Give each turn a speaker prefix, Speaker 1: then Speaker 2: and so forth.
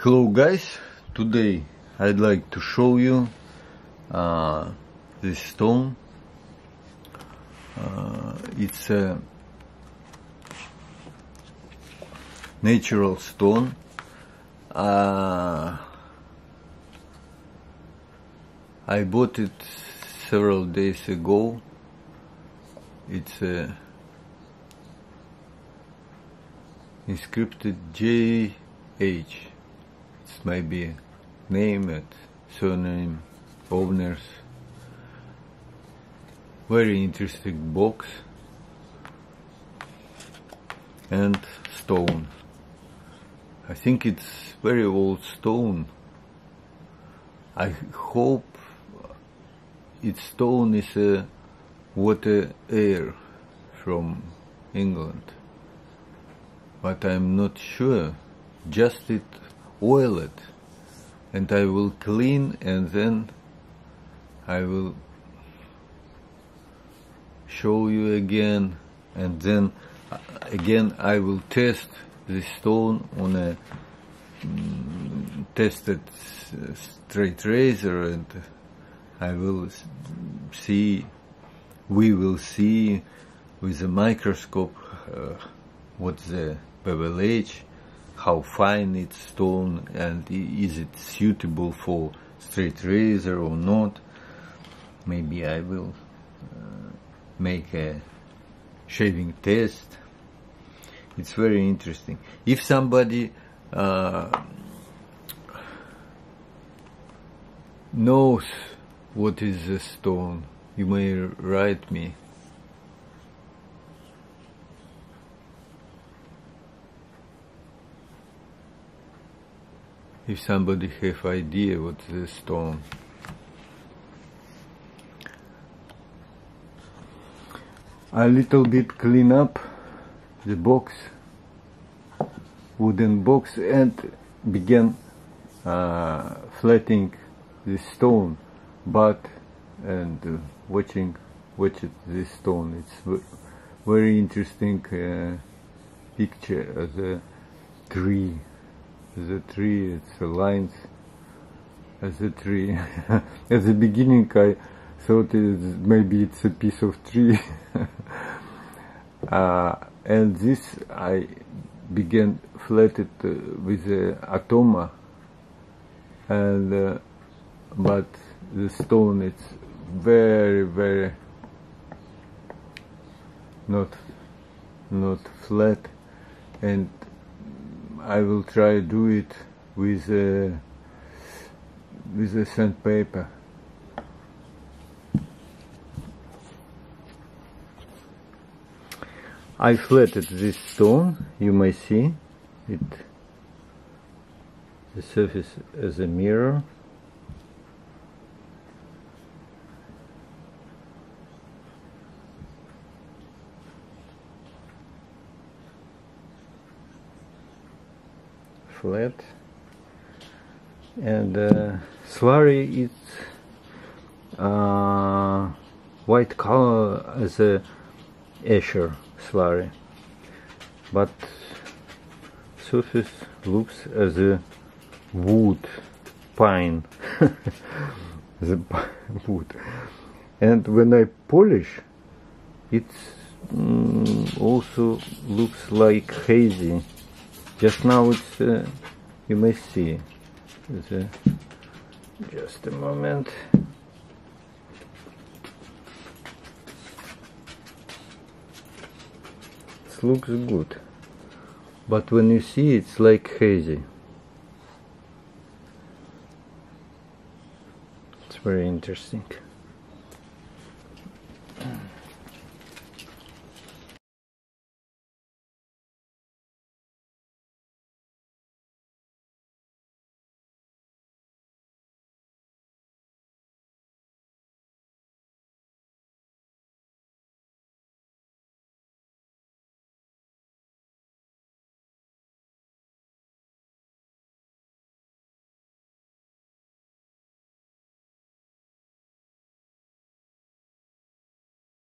Speaker 1: Hello guys, today I'd like to show you this stone. It's a natural stone. I bought it several days ago. It's inscripted JH. It's maybe name and surname, owners. Very interesting box and stone. I think it's very old stone. I hope its stone is a water air from England, but I'm not sure. Just it oil it, and I will clean, and then I will show you again, and then again I will test this stone on a tested straight razor, and I will see, we will see with a microscope what's the bevel edge, how fine it's stone, and is it suitable for straight razor or not. Maybe I will make a shaving test. It's very interesting. If somebody knows what is a stone, you may write me. If somebody have idea what is a stone. I little bit clean up the box, wooden box, and began flattening the stone, but watching this stone. It's very interesting picture of the tree. The tree, it's lines as a tree. At the beginning I thought maybe it's a piece of tree. And this I began flatted with the atoma, and but the stone, it's very not flat, and I will try to do it with a sandpaper. I flatted this stone. You may see it, the surface as a mirror. Flat, and slurry is white color as a Escher slurry, but surface looks as a wood, pine, the wood, and when I polish, it also looks like hazy. Just now it's, you may see, just a moment. It looks good, but when you see, it's like hazy. It's very interesting.